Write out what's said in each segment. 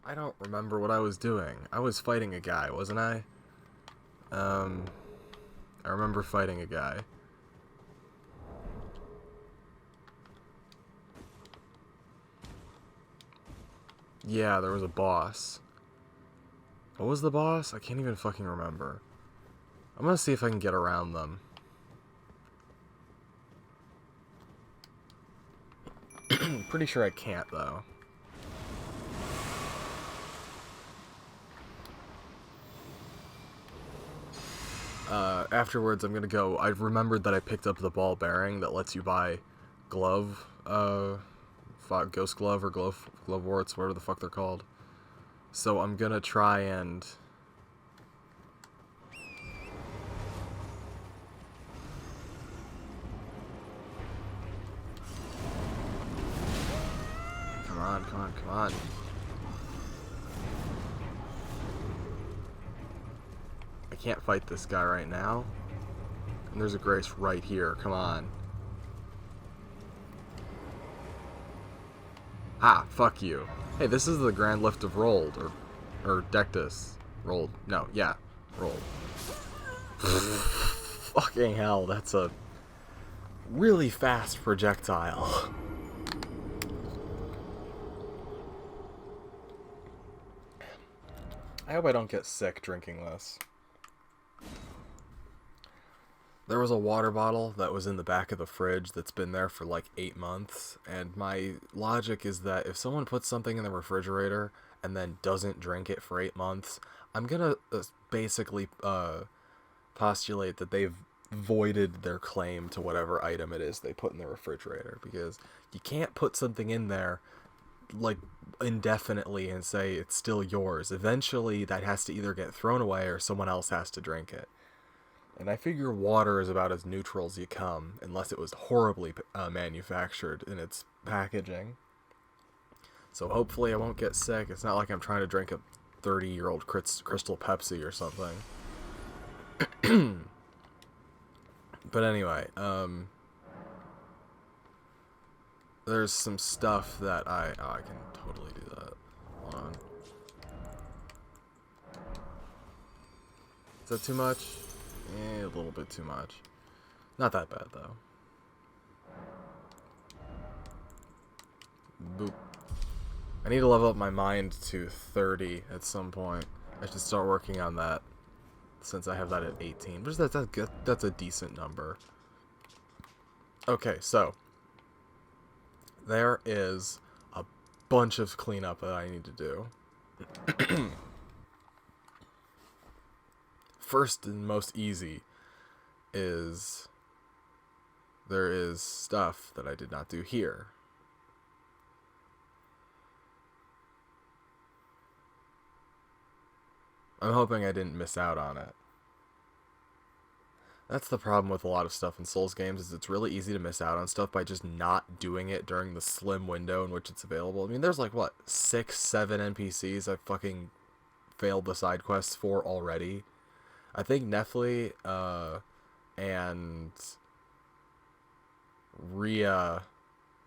I don't remember what I was doing. I was fighting a guy, wasn't I? Um, I remember fighting a guy. Yeah, there was a boss. What was the boss? I can't even fucking remember. I'm gonna see if I can get around them. Pretty sure I can't, though. Afterwards, I'm gonna go. I remembered that I picked up the ball bearing that lets you buy glove, ghost glove or glove warts, whatever the fuck they're called. So I'm gonna try and... Come on, come on, come on. I can't fight this guy right now. And there's a grace right here, come on. Ah, fuck you. Hey, this is the Grand Lift of Rolled, or Dectus. Rolled. No, yeah, Rolled. Fucking hell, that's a really fast projectile. I hope I don't get sick drinking this. There was a water bottle that was in the back of the fridge that's been there for like 8 months, and my logic is that if someone puts something in the refrigerator and then doesn't drink it for 8 months, I'm gonna basically postulate that they've voided their claim to whatever item it is they put in the refrigerator, because you can't put something in there like indefinitely and say it's still yours. Eventually that has to either get thrown away or someone else has to drink it. And I figure water is about as neutral as you come, unless it was horribly manufactured in its packaging. So hopefully I won't get sick. It's not like I'm trying to drink a 30-year-old Crystal Pepsi or something. But anyway, there's some stuff that I can totally do that. Hold on. Is that too much? A little bit too much. Not that bad, though. Boop. I need to level up my mind to 30 at some point. I should start working on that, since I have that at 18. But that's a decent number. Okay, so there is a bunch of cleanup that I need to do. First and most easy is there is stuff that I did not do here. I'm hoping I didn't miss out on it. That's the problem with a lot of stuff in Souls games, is it's really easy to miss out on stuff by just not doing it during the slim window in which it's available. I mean, there's like, what, 6, 7 NPCs I've fucking failed the side quests for already. I think Nefli, and Rhea,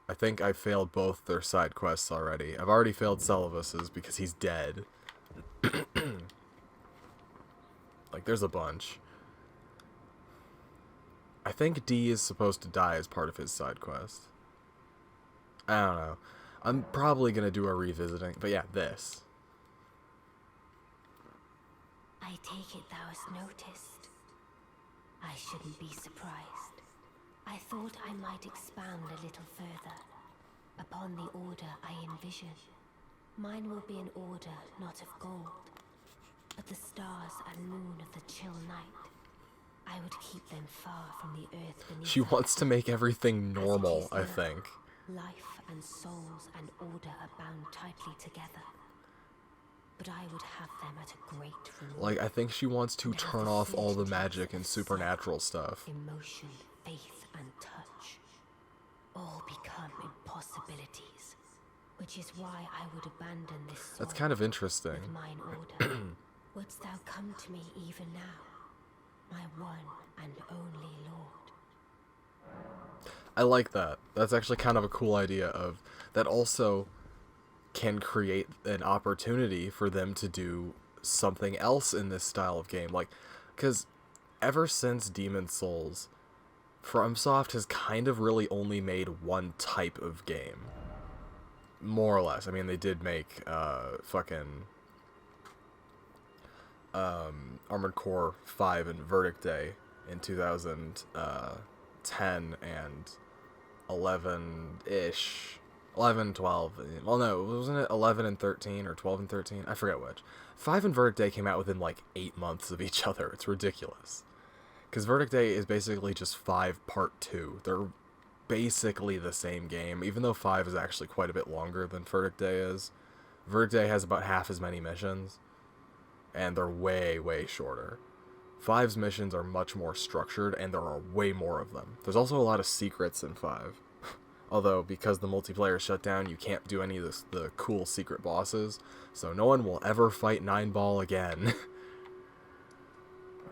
I think I failed both their side quests already. I've already failed Celovus's because he's dead. Like, there's a bunch. I think D is supposed to die as part of his side quest. I don't know. I'm probably gonna do a revisiting, but yeah, this. I take it thou hast noticed. I shouldn't be surprised. I thought I might expand a little further upon the order I envision. Mine will be an order not of gold, but the stars and moon of the chill night. I would keep them far from the earth beneath. She wants to make everything normal, I think. Life and souls and order are bound tightly together. But I would have them at a great reward. Like, I think she wants to turn off all the magic and supernatural stuff. Emotion, faith, and touch all become impossibilities, which is why I would abandon this soul. That's kind of interesting. With mine order. Wouldst thou come to me even now, my one and only Lord? I like that. That's actually kind of a cool idea of that. Also, can create an opportunity for them to do something else in this style of game. Like, because ever since Demon Souls, FromSoft has kind of really only made one type of game. More or less. I mean, they did make fucking Armored Core 5 and Verdict Day in 2010 and 11-ish. 11, 12. Well, no, wasn't it 11 and 13 or 12 and 13? I forget which. 5 and Verdict Day came out within like 8 months of each other. It's ridiculous. Because Verdict Day is basically just 5 Part 2. They're basically the same game, even though 5 is actually quite a bit longer than Verdict Day is. Verdict Day has about half as many missions, and they're way, way shorter. 5's missions are much more structured, and there are way more of them. There's also a lot of secrets in 5. Although, because the multiplayer is shut down, you can't do any of the cool secret bosses, so no one will ever fight 9-Ball again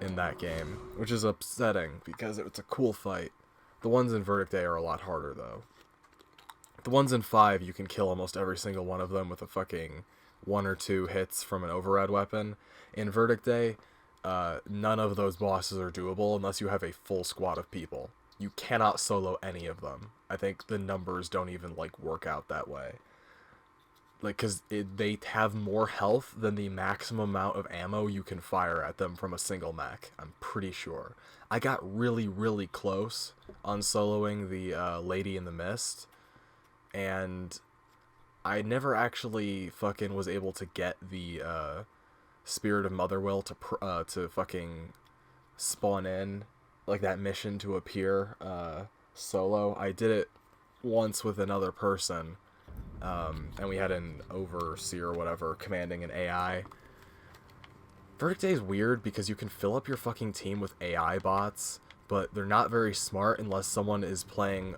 in that game, which is upsetting, because it's a cool fight. The ones in Verdict Day are a lot harder, though. The ones in 5, you can kill almost every single one of them with a fucking 1 or 2 hits from an override weapon. In Verdict Day, none of those bosses are doable unless you have a full squad of people. You cannot solo any of them. I think the numbers don't even, like, work out that way. Like, because they have more health than the maximum amount of ammo you can fire at them from a single mech. I'm pretty sure. I got really, really close on soloing the Lady in the Mist, and I never actually fucking was able to get the Spirit of Motherwill to fucking spawn in, like, that mission to appear solo. I did it once with another person, and we had an overseer or whatever commanding an AI. Verdict Day is weird because you can fill up your fucking team with AI bots, but they're not very smart unless someone is playing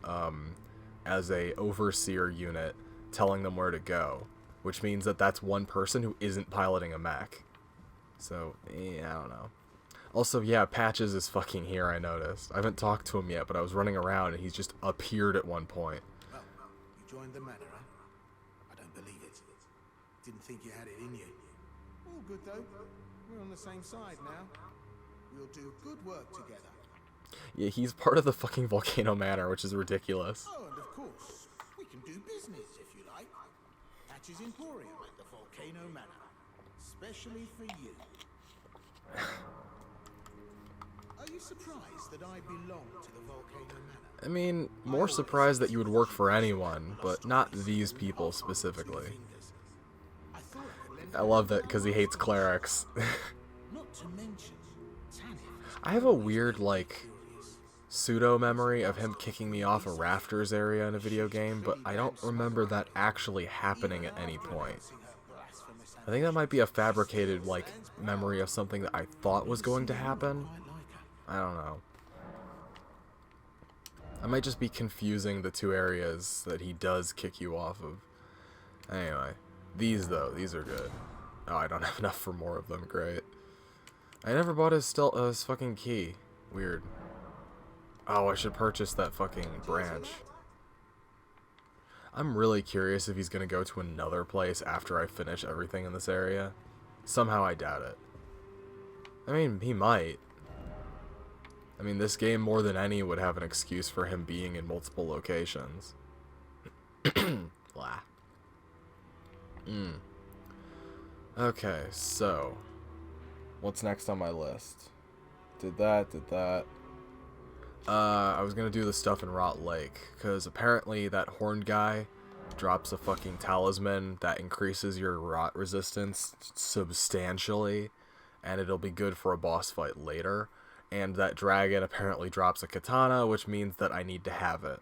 as a overseer unit telling them where to go, which means that that's one person who isn't piloting a mech. So, yeah, I don't know. Also, yeah, Patches is fucking here, I noticed. I haven't talked to him yet, but I was running around and he's just appeared at one point. Well, you joined the manor, eh? I don't believe it. Didn't think you had it in you. All good, though. We're on the same side now. We'll do good work together. Yeah, he's part of the fucking Volcano Manor, which is ridiculous. Oh, and of course, we can do business, if you like. Patches Emporium at the Volcano Manor. Especially for you. Are you surprised that I belong to the Volcano Manor? I mean, more surprised that you would work for anyone, but not these people specifically. I love that because he hates clerics. Not to mention, I have a weird, like, pseudo-memory of him kicking me off a rafters area in a video game, but I don't remember that actually happening at any point. I think that might be a fabricated, like, memory of something that I thought was going to happen. I don't know. I might just be confusing the two areas that he does kick you off of. Anyway, these though, these are good. Oh, I don't have enough for more of them, great. I never bought his fucking key. Weird. Oh, I should purchase that fucking branch. I'm really curious if he's gonna go to another place after I finish everything in this area. Somehow I doubt it. I mean, he might. I mean, this game more than any would have an excuse for him being in multiple locations. Blah. Okay, so what's next on my list? Did that. I was gonna do the stuff in Rot Lake, because apparently that horned guy drops a fucking talisman that increases your rot resistance substantially, and it'll be good for a boss fight later. And that dragon apparently drops a katana, which means that I need to have it.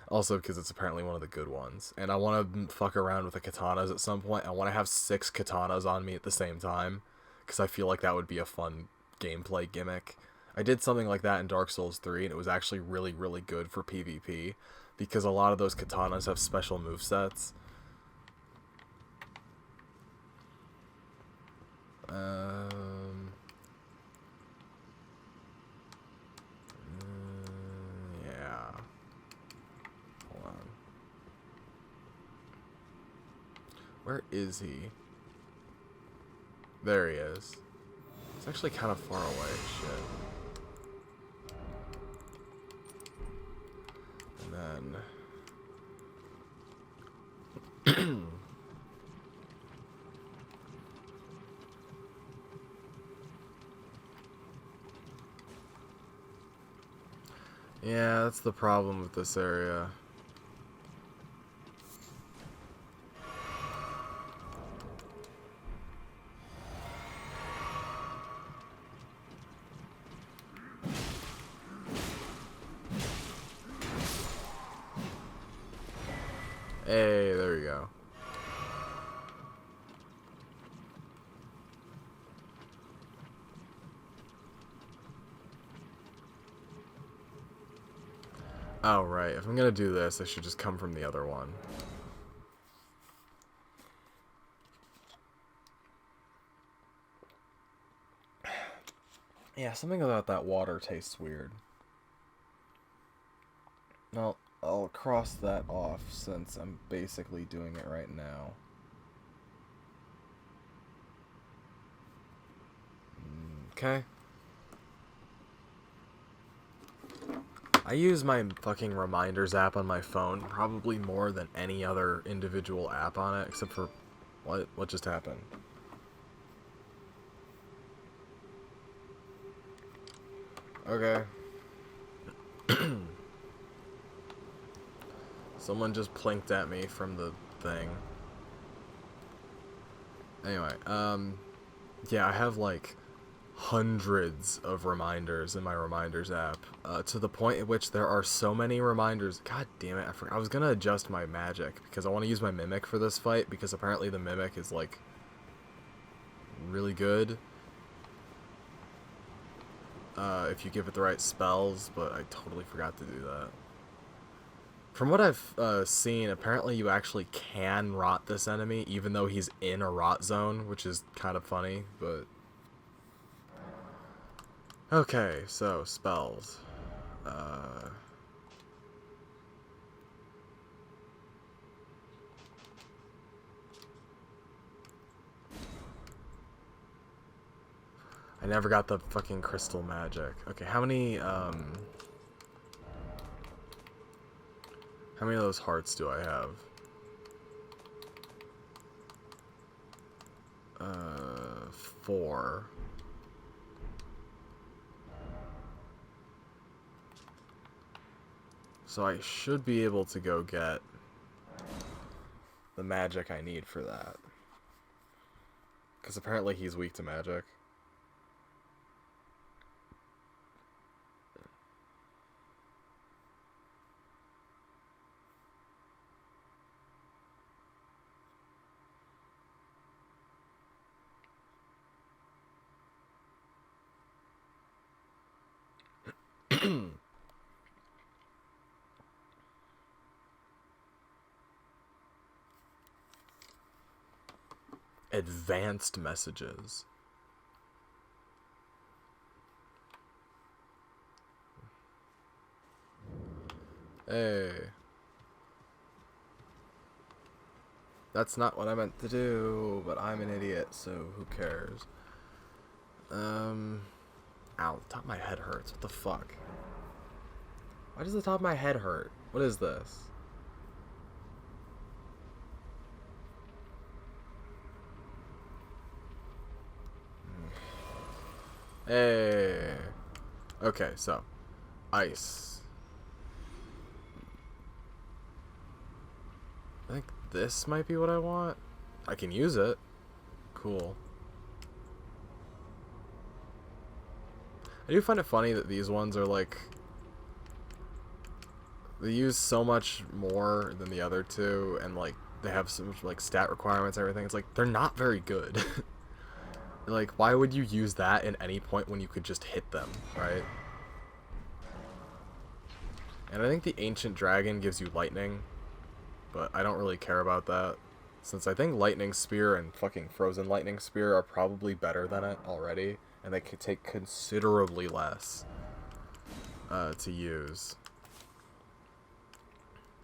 Also, because it's apparently one of the good ones. And I want to fuck around with the katanas at some point. I want to have 6 katanas on me at the same time, because I feel like that would be a fun gameplay gimmick. I did something like that in Dark Souls 3, and it was actually really, really good for PvP, because a lot of those katanas have special movesets. Yeah. Hold on. Where is he? There he is. It's actually kind of far away. Shit. And then... yeah, that's the problem with this area. Hey, there you go. Oh, right. If I'm gonna do this, I should just come from the other one. Yeah, something about that water tastes weird. I'll cross that off since I'm basically doing it right now. Okay. I use my fucking reminders app on my phone probably more than any other individual app on it, except for... What just happened? Okay. Someone just plinked at me from the thing. Anyway, yeah, I have like hundreds of reminders in my reminders app, to the point at which there are so many reminders. God damn it, I was gonna adjust my magic because I want to use my mimic for this fight, because apparently the mimic is like really good if you give it the right spells, but I totally forgot to do that. From what I've seen, apparently you actually can rot this enemy even though he's in a rot zone, which is kind of funny, but... Okay, so, spells. I never got the fucking crystal magic. Okay, how many of those hearts do I have? 4. So I should be able to go get the magic I need for that. Because apparently he's weak to magic. Advanced messages. Hey. That's not what I meant to do, but I'm an idiot, so who cares? Ow, the top of my head hurts. What the fuck? Why does the top of my head hurt? What is this? Hey. Okay, so. Ice. I think this might be what I want. I can use it. Cool. I do find it funny that these ones are like... They use so much more than the other two, and like, they have so much like stat requirements and everything. It's like, they're not very good. Like, why would you use that at any point when you could just hit them, right? And I think the Ancient Dragon gives you lightning, but I don't really care about that, since I think Lightning Spear and fucking Frozen Lightning Spear are probably better than it already, and they could take considerably less to use.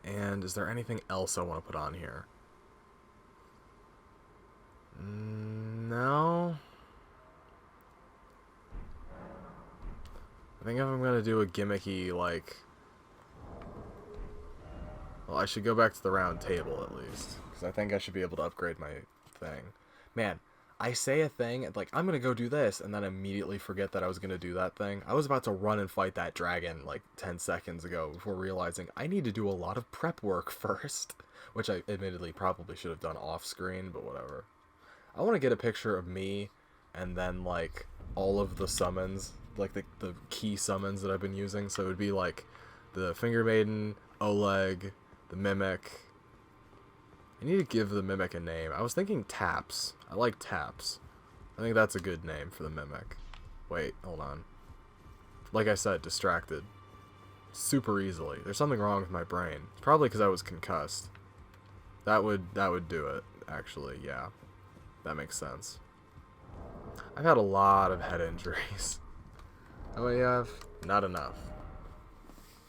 And is there anything else I want to put on here? I think if I'm gonna do a gimmicky, like... Well, I should go back to the round table, at least. Because I think I should be able to upgrade my thing. Man, I say a thing, like, I'm gonna go do this, and then immediately forget that I was gonna do that thing. I was about to run and fight that dragon, like, 10 seconds ago, before realizing I need to do a lot of prep work first. Which I admittedly probably should have done off-screen, but whatever. I want to get a picture of me, and then, like, all of the summons, like, the key summons that I've been using. So it would be, like, the Finger Maiden, Oleg, the Mimic. I need to give the Mimic a name. I was thinking Taps. I like Taps. I think that's a good name for the Mimic. Wait, hold on. Like I said, distracted. Super easily. There's something wrong with my brain. It's probably because I was concussed. That would do it, actually, yeah. That makes sense. I've had a lot of head injuries. How many have? Not enough.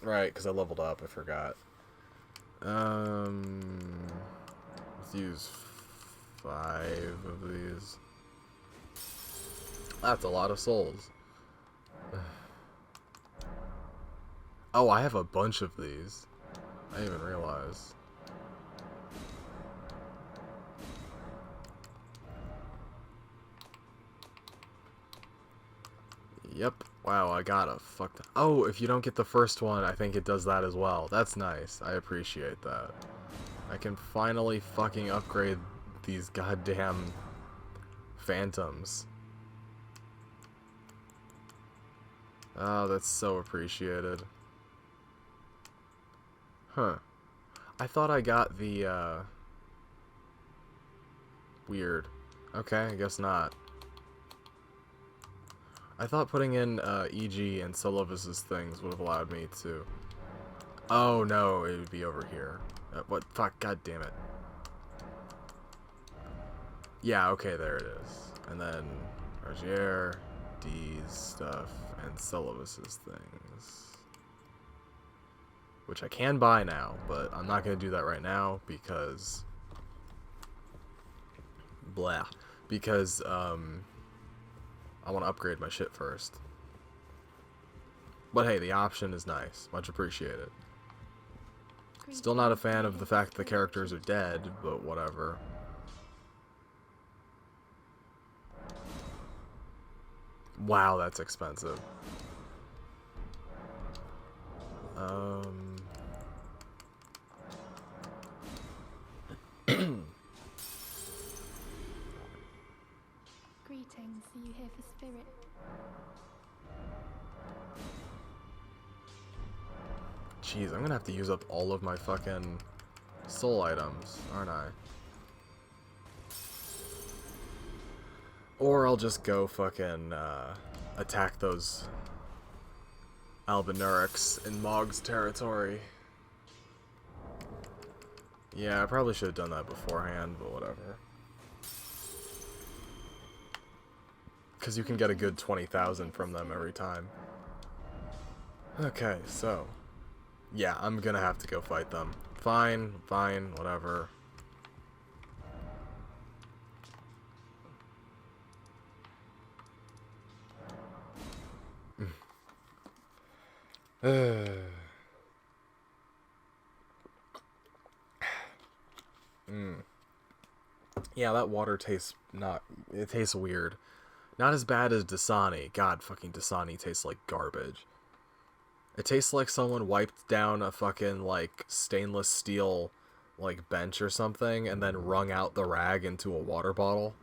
Right, because I leveled up, I forgot. Let's use 5 of these. That's a lot of souls. Oh, I have a bunch of these. I didn't even realize. Yep. Wow, I got a fucked... Oh, if you don't get the first one, I think it does that as well. That's nice. I appreciate that. I can finally fucking upgrade these goddamn phantoms. Oh, that's so appreciated. Huh. I thought I got the, Weird. Okay, I guess not. I thought putting in EG and Solovis's things would have allowed me to... Oh no, it would be over here. What? Fuck, god damn it. Yeah, okay, there it is. And then Argier, D's stuff, and Solovis's things. Which I can buy now, but I'm not going to do that right now because... Blah. Because, I want to upgrade my shit first. But hey, the option is nice. Much appreciated. Still not a fan of the fact the characters are dead, but whatever. Wow, that's expensive. Greetings, are you here for spirit? Jeez, I'm gonna have to use up all of my fucking soul items, aren't I? Or I'll just go fucking attack those Albinurics in Mog's territory. Yeah, I probably should have done that beforehand, but whatever. Because you can get a good 20,000 from them every time. Okay, so... Yeah, I'm gonna have to go fight them. Fine, fine, whatever. Yeah, that water tastes it tastes weird. Not as bad as Dasani. God, fucking Dasani tastes like garbage. It tastes like someone wiped down a fucking, like, stainless steel, like, bench or something, and then wrung out the rag into a water bottle.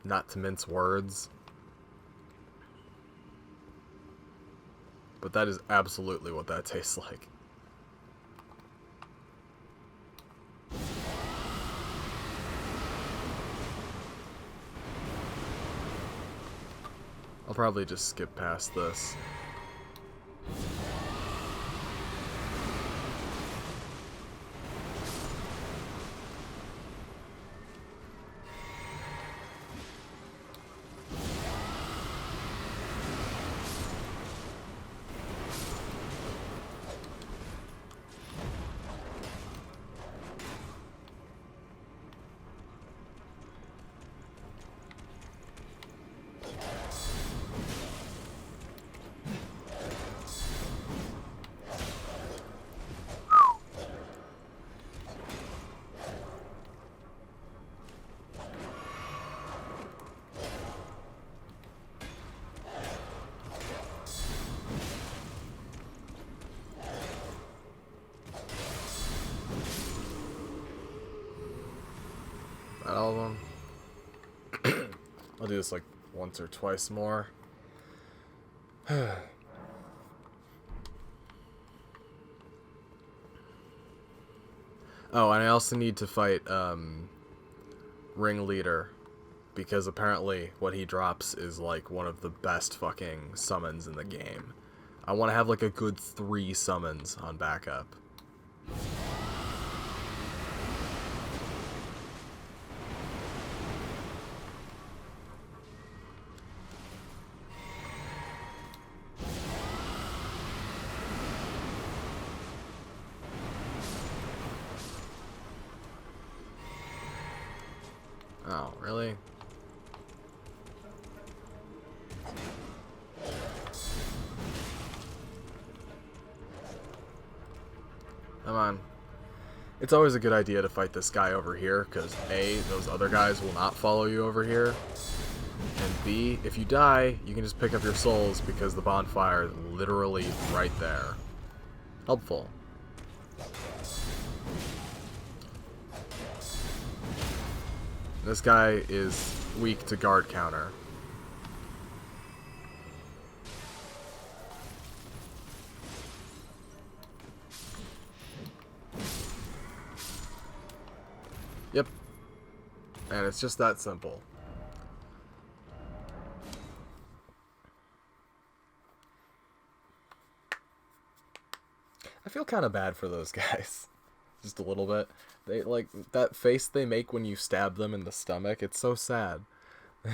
Not to mince words. But that is absolutely what that tastes like. I'll probably just skip past this. Not all of them. I'll do this like once or twice more. Oh, and I also need to fight Ringleader, because apparently what he drops is like one of the best fucking summons in the game. I want to have like a good 3 summons on backup. Oh, really? Come on. It's always a good idea to fight this guy over here, because A, those other guys will not follow you over here, and B, if you die, you can just pick up your souls because the bonfire is literally right there. Helpful. This guy is weak to guard counter. Yep. And it's just that simple. I feel kind of bad for those guys. Just a little bit. They, like, that face they make when you stab them in the stomach, it's so sad. They're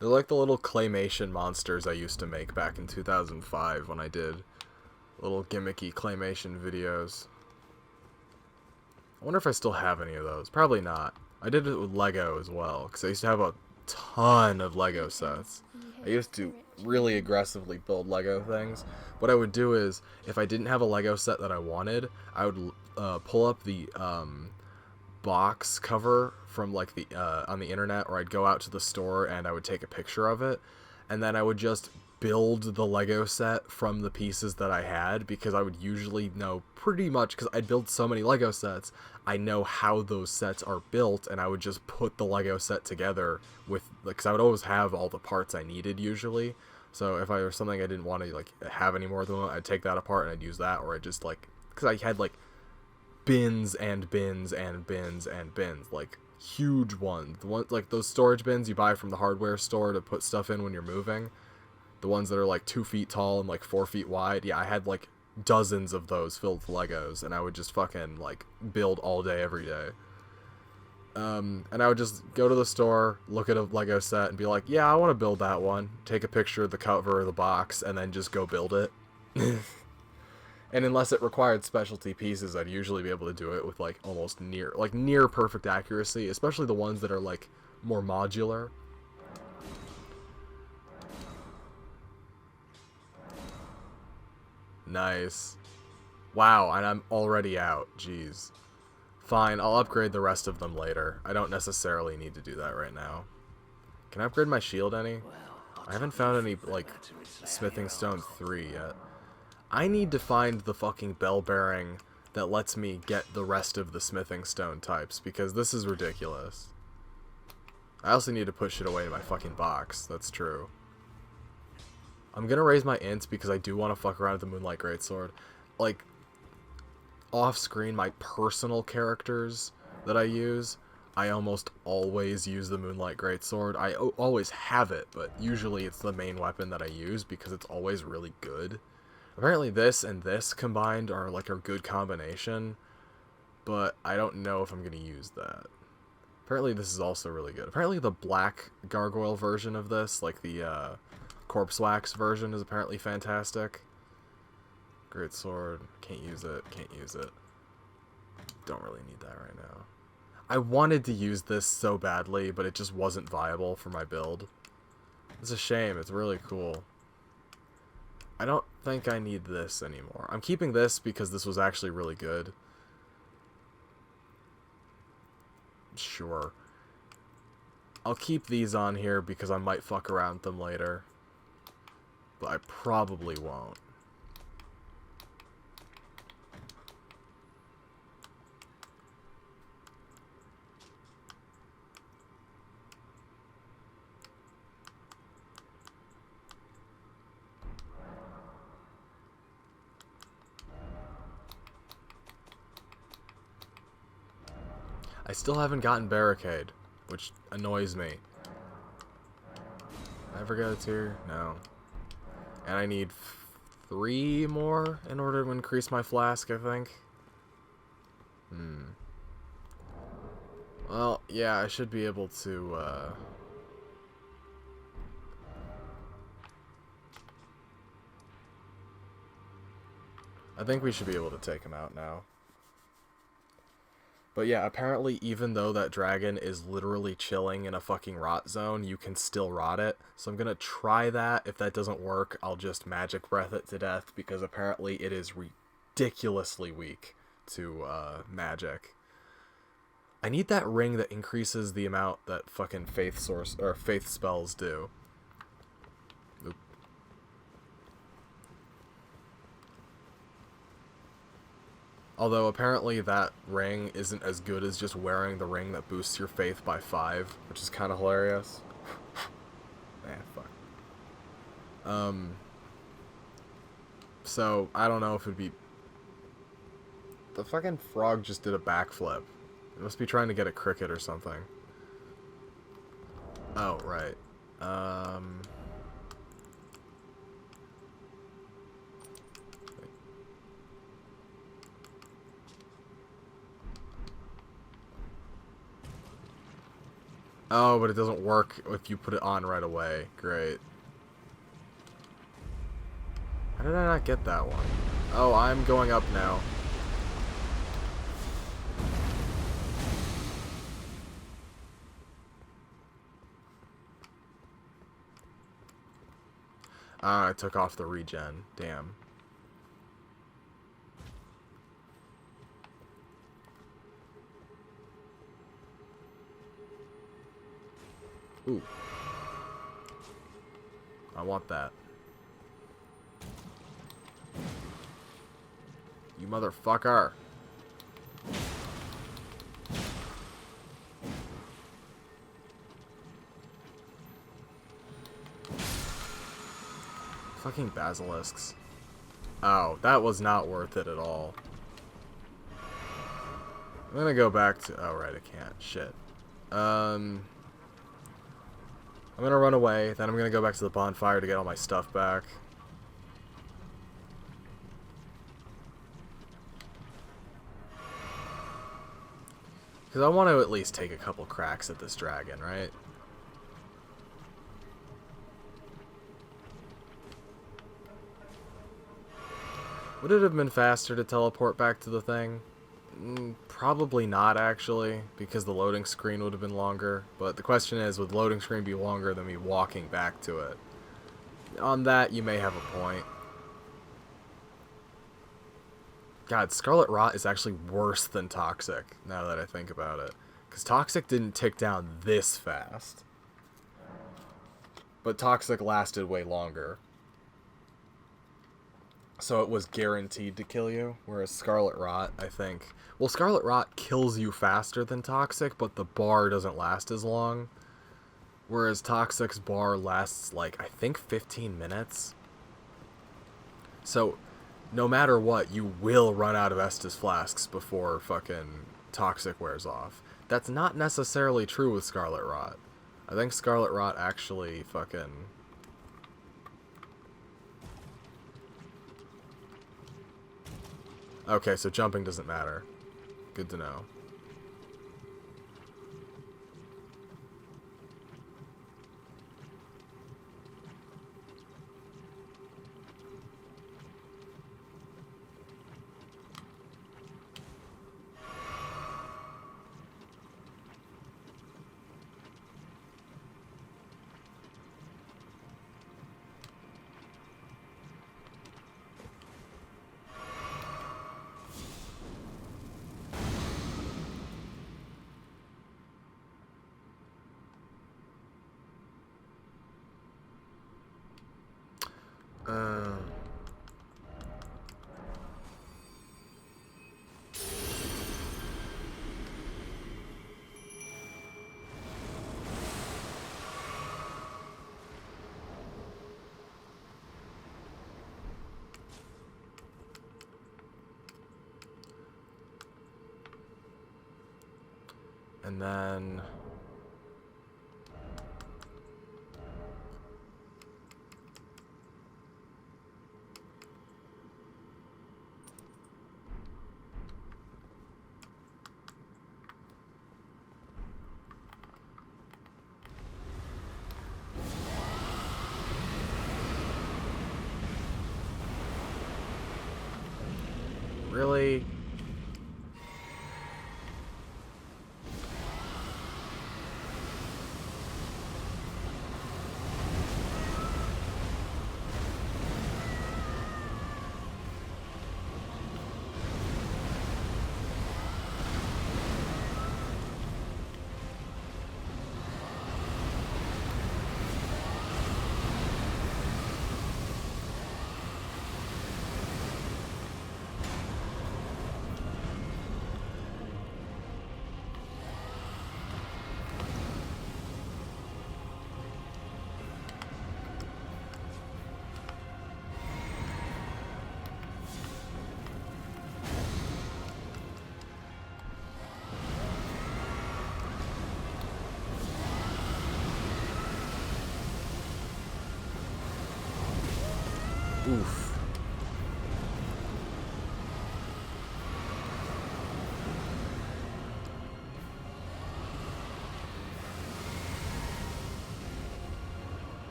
like the little claymation monsters I used to make back in 2005 when I did little gimmicky claymation videos. I wonder if I still have any of those. Probably not. I did it with Lego as well, because I used to have a ton of Lego sets. I used to really aggressively build Lego things. What I would do is, if I didn't have a Lego set that I wanted, I would pull up the box cover from like the on the internet, or I'd go out to the store and I would take a picture of it, and then I would just build the Lego set from the pieces that I had, because I would usually know pretty much, because I'd build so many Lego sets, I know how those sets are built, and I would just put the Lego set together with, like, because I would always have all the parts I needed usually. So if I was something I didn't want to like have any more of them, I'd take that apart and I'd use that, or I'd just like, because I had like bins and bins and bins and bins, like huge ones, the ones like those storage bins you buy from the hardware store to put stuff in when you're moving, the ones that are like 2 feet tall and like 4 feet wide. Yeah, I had like dozens of those filled with Legos, and I would just fucking like build all day every day. And I would just go to the store, look at a Lego set, and be like, yeah, I want to build that one. Take a picture of the cover of the box, and then just go build it. And unless it required specialty pieces, I'd usually be able to do it with like almost near perfect accuracy, especially the ones that are like more modular. Nice. Wow, and I'm already out. Jeez. Fine, I'll upgrade the rest of them later. I don't necessarily need to do that right now. Can I upgrade my shield any? I haven't found any, like, Smithing Stone 3 yet. I need to find the fucking bell bearing that lets me get the rest of the Smithing Stone types, because this is ridiculous. I also need to put shit away in my fucking box. That's true. I'm gonna raise my int because I do want to fuck around with the Moonlight Greatsword. Like, off-screen, my personal characters that I use, I almost always use the Moonlight Greatsword. I always have it, but usually it's the main weapon that I use because it's always really good. Apparently this and this combined are like a good combination, but I don't know if I'm going to use that. Apparently this is also really good. Apparently the black gargoyle version of this, like the corpse wax version, is apparently fantastic. Great sword. Can't use it. Can't use it. Don't really need that right now. I wanted to use this so badly, but it just wasn't viable for my build. It's a shame. It's really cool. I don't think I need this anymore. I'm keeping this because this was actually really good. Sure. I'll keep these on here because I might fuck around with them later. But I probably won't. I still haven't gotten Barricade, which annoys me. Did I ever get a tier? No. And I need 3 more in order to increase my flask, I think. Well, yeah, I should be able to, I think we should be able to take him out now. But yeah, apparently even though that dragon is literally chilling in a fucking rot zone, you can still rot it. So I'm gonna try that. If that doesn't work, I'll just magic breath it to death, because apparently it is ridiculously weak to magic. I need that ring that increases the amount that fucking faith spells do. Oop. Although apparently that ring isn't as good as just wearing the ring that boosts your faith by 5, which is kind of hilarious. Fuck. So I don't know if it'd be. The fucking frog just did a backflip. It must be trying to get a cricket or something. Oh, right. Oh, but it doesn't work if you put it on right away. Great. How did I not get that one? Oh, I'm going up now. Ah, I took off the regen. Damn. Ooh. I want that. You motherfucker. Fucking basilisks. Oh, that was not worth it at all. I'm gonna go back to... Oh, right, I can't. Shit. I'm gonna run away, then I'm gonna go back to the bonfire to get all my stuff back. Because I want to at least take a couple cracks at this dragon, right? Would it have been faster to teleport back to the thing? Probably not, actually, because the loading screen would have been longer. But the question is, would the loading screen be longer than me walking back to it? On that, you may have a point. God, Scarlet Rot is actually worse than Toxic, now that I think about it. Because Toxic didn't tick down this fast. But Toxic lasted way longer. So it was guaranteed to kill you, whereas Scarlet Rot, I think... Well, Scarlet Rot kills you faster than Toxic, but the bar doesn't last as long. Whereas Toxic's bar lasts, like, I think 15 minutes. So, no matter what, you will run out of Estus flasks before fucking Toxic wears off. That's not necessarily true with Scarlet Rot. I think Scarlet Rot actually fucking... Okay, so jumping doesn't matter. Good to know. And then... Really? Oof.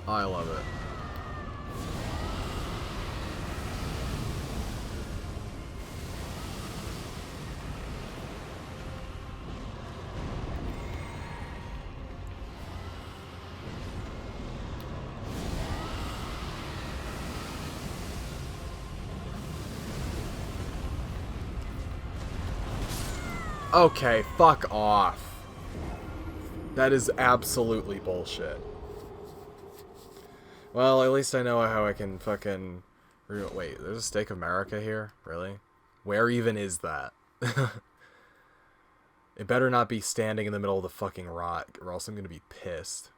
I love it. Okay, fuck off. That is absolutely bullshit. Well, at least I know how I can fucking... Wait, there's a Stake of Marika here? Really? Where even is that? It better not be standing in the middle of the fucking rock, or else I'm gonna be pissed.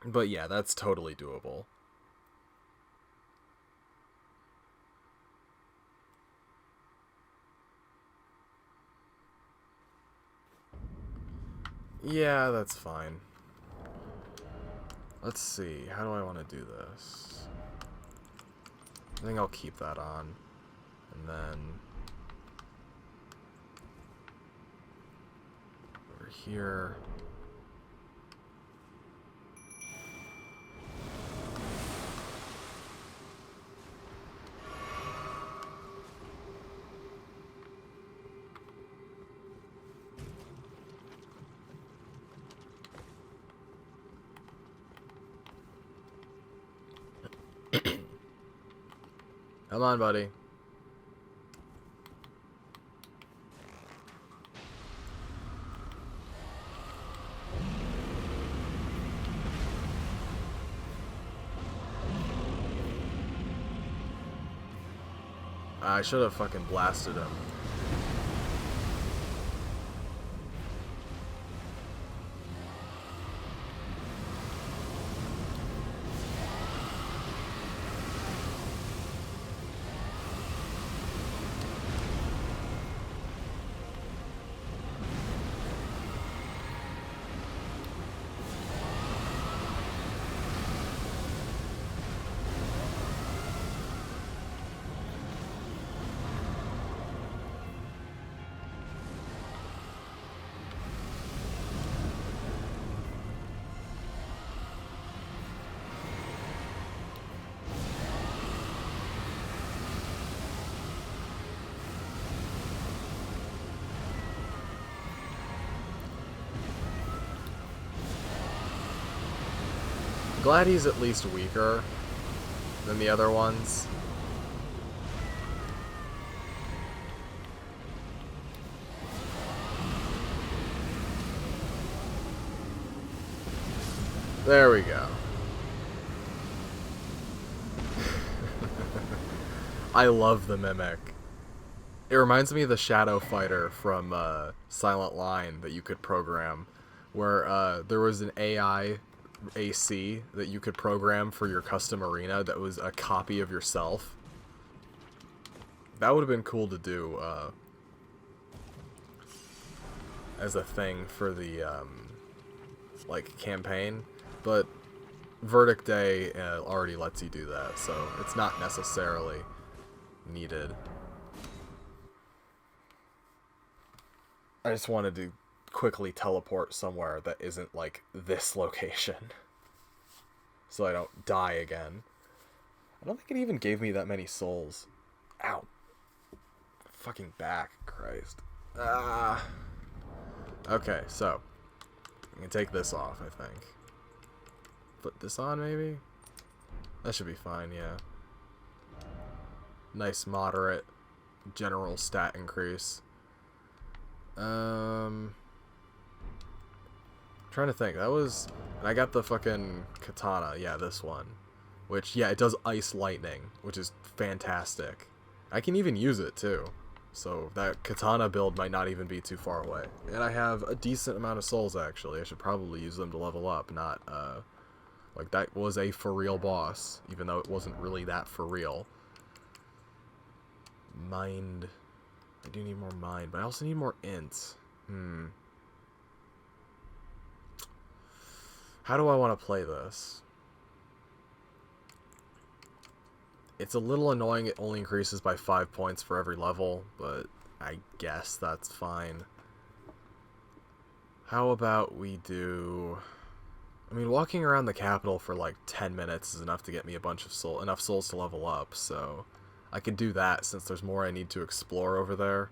But yeah, that's totally doable. Yeah, that's fine. Let's see, how do I want to do this? I think I'll keep that on. And then... over here... Come on, buddy. I should have fucking blasted him. Glad he's at least weaker than the other ones. There we go. I love the Mimic. It reminds me of the Shadow Fighter from Silent Line that you could program, where there was an AI AC that you could program for your custom arena that was a copy of yourself. that would have been cool to do as a thing for the like campaign, but Verdict Day already lets you do that, so it's not necessarily needed. I just wanted to quickly teleport somewhere that isn't like this location, so I don't die again. I don't think it even gave me that many souls. Ow. Fucking back, Christ. Ah. Okay, so I can take this off, I think. Put this on, maybe? That should be fine, yeah. Nice, moderate, general stat increase. Trying to think. That was... And I got the fucking katana. Yeah, this one. Which, yeah, it does ice lightning, which is fantastic. I can even use it, too. So that katana build might not even be too far away. And I have a decent amount of souls, actually. I should probably use them to level up, not, like, that was a for real boss, even though it wasn't really that for real. Mind. I do need more mind, but I also need more int. How do I want to play this? It's a little annoying it only increases by 5 points for every level, but I guess that's fine. How about we do... I mean, walking around the capital for like 10 minutes is enough to get me a bunch of enough souls to level up, so I could do that since there's more I need to explore over there.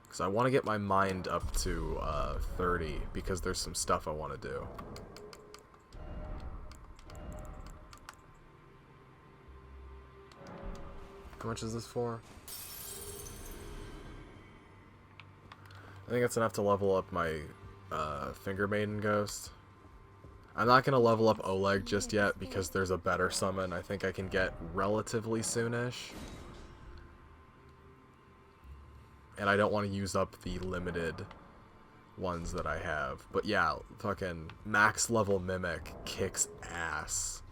Because I want to get my mind up to 30, because there's some stuff I want to do. How much is this for? I think that's enough to level up my Finger Maiden Ghost. I'm not going to level up Oleg just yet because there's a better summon I think I can get relatively soonish. And I don't want to use up the limited ones that I have. But yeah, fucking max level Mimic kicks ass.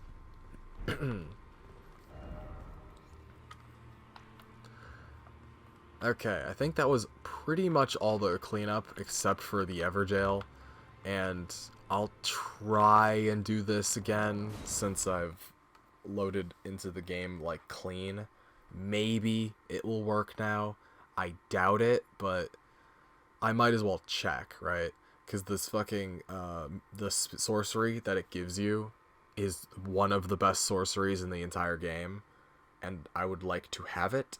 Okay, I think that was pretty much all the cleanup except for the Everjail. And I'll try and do this again since I've loaded into the game like clean. Maybe it will work now. I doubt it, but I might as well check, right? Because this fucking, the sorcery that it gives you is one of the best sorceries in the entire game. And I would like to have it.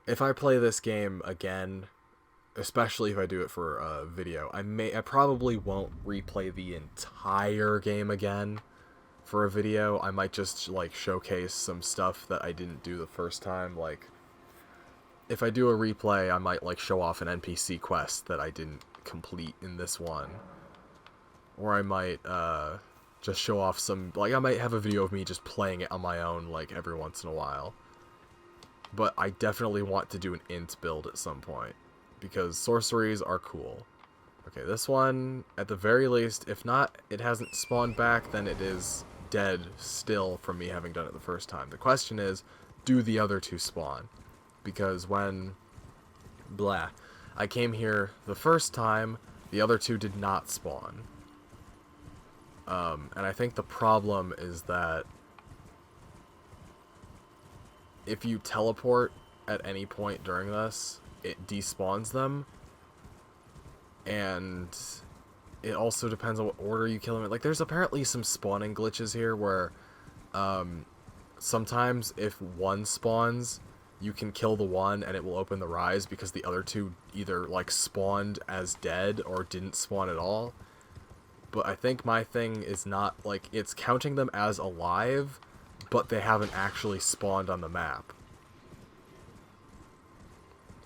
If I play this game again, especially if I do it for a video, I probably won't replay the entire game again for a video. I might just like showcase some stuff that I didn't do the first time. Like, if I do a replay, I might like show off an NPC quest that I didn't complete in this one, or I might just show off some, like, I might have a video of me just playing it on my own like every once in a while. But I definitely want to do an int build at some point, because sorceries are cool. Okay, this one, at the very least, if not, it hasn't spawned back, then it is dead still from me having done it the first time. The question is, do the other two spawn? Because when, I came here the first time, the other two did not spawn. And I think the problem is that if you teleport at any point during this, it despawns them, and it also depends on what order you kill them in. Like, there's apparently some spawning glitches here where sometimes if one spawns, you can kill the one and it will open the rise because the other two either like spawned as dead or didn't spawn at all. But I think my thing is not, like, it's counting them as alive, but they haven't actually spawned on the map.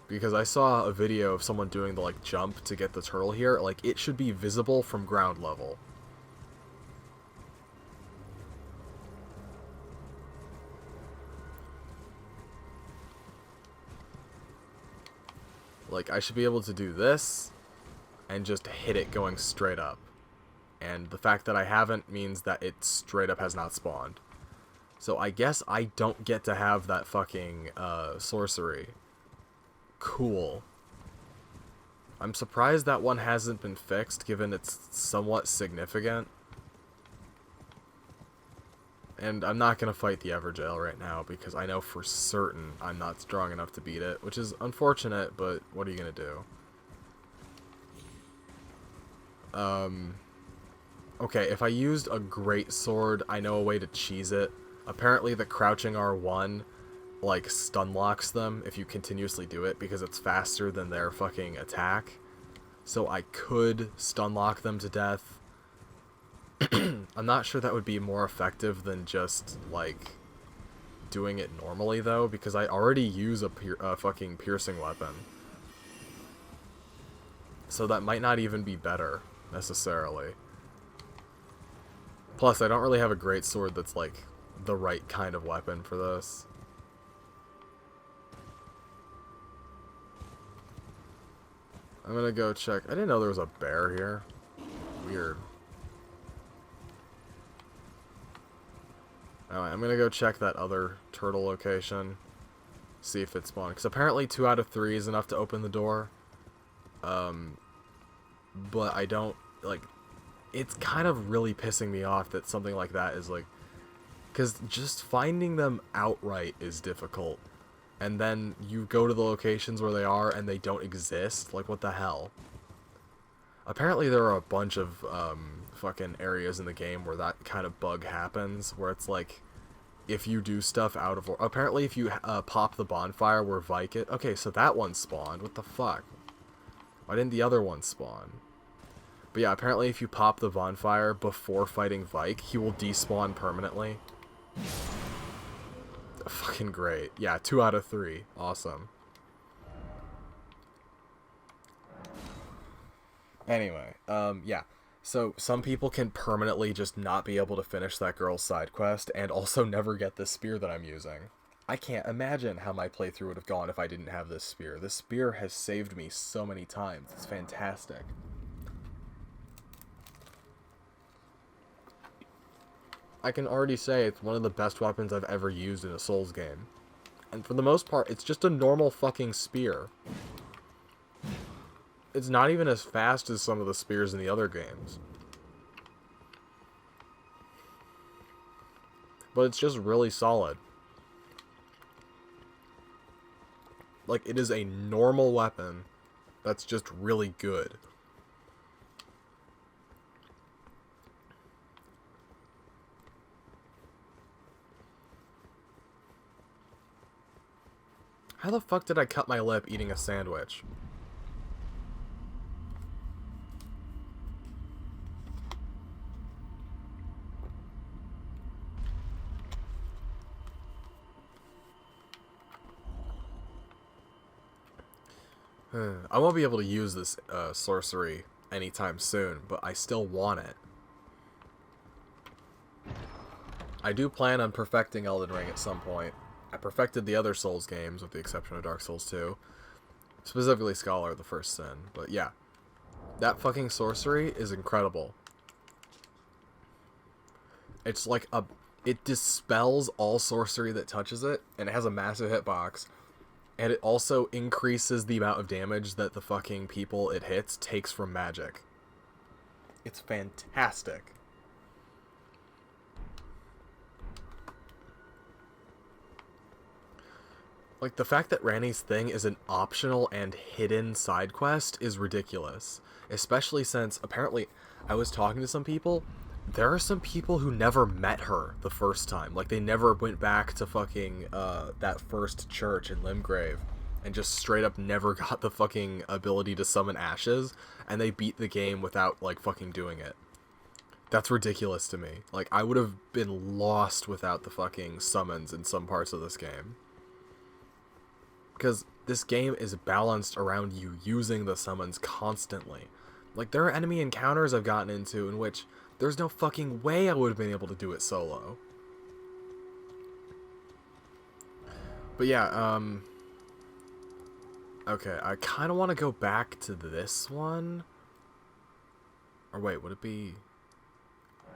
Because I saw a video of someone doing the, like, jump to get the turtle here. Like, it should be visible from ground level. Like, I should be able to do this and just hit it going straight up. And the fact that I haven't means that it straight up has not spawned. So I guess I don't get to have that fucking sorcery. Cool. I'm surprised that one hasn't been fixed, given it's somewhat significant. And I'm not going to fight the Everjail right now, because I know for certain I'm not strong enough to beat it, which is unfortunate, but what are you going to do? Okay, if I used a great sword, I know a way to cheese it. Apparently the crouching R1, like, stun locks them if you continuously do it, because it's faster than their fucking attack. So I could stun lock them to death. I'm not sure that would be more effective than just, like, doing it normally, though, because I already use a fucking piercing weapon. So that might not even be better, necessarily. Plus, I don't really have a great sword that's, like, the right kind of weapon for this. I'm gonna go check. I didn't know there was a bear here. Weird. Alright, I'm gonna go check that other turtle location. See if it spawned. Because apparently 2 out of 3 is enough to open the door. But I don't, like... It's kind of really pissing me off that something like that is, like... Because just finding them outright is difficult. And then you go to the locations where they are and they don't exist. Like, what the hell? Apparently there are a bunch of fucking areas in the game where that kind of bug happens. Where it's like, if you do stuff out of... Apparently if you pop the bonfire where Vike it... Okay, so that one spawned. What the fuck? Why didn't the other one spawn? But yeah, apparently if you pop the bonfire before fighting Vike, he will despawn permanently. Fucking great. Yeah, 2 out of 3. Awesome. Anyway, yeah. So, some people can permanently just not be able to finish that girl's side quest, and also never get this spear that I'm using. I can't imagine how my playthrough would have gone if I didn't have this spear. This spear has saved me so many times. It's fantastic. I can already say it's one of the best weapons I've ever used in a Souls game. And for the most part, it's just a normal fucking spear. It's not even as fast as some of the spears in the other games. But it's just really solid. Like, it is a normal weapon that's just really good. How the fuck did I cut my lip eating a sandwich? I won't be able to use this sorcery anytime soon, but I still want it. I do plan on perfecting Elden Ring at some point. I perfected the other Souls games, with the exception of Dark Souls 2. Specifically Scholar, the First Sin. But yeah, that fucking sorcery is incredible. It's like it dispels all sorcery that touches it, and it has a massive hitbox. And it also increases the amount of damage that the fucking people it hits takes from magic. It's fantastic. Like, the fact that Ranni's thing is an optional and hidden side quest is ridiculous. Especially since, apparently, I was talking to some people, there are some people who never met her the first time. Like, they never went back to fucking, that first church in Limgrave, and just straight up never got the fucking ability to summon ashes, and they beat the game without, like, fucking doing it. That's ridiculous to me. Like, I would have been lost without the fucking summons in some parts of this game. Because this game is balanced around you using the summons constantly. Like, there are enemy encounters I've gotten into in which there's no fucking way I would have been able to do it solo. But yeah, okay, I kind of want to go back to this one. Or wait, would it be...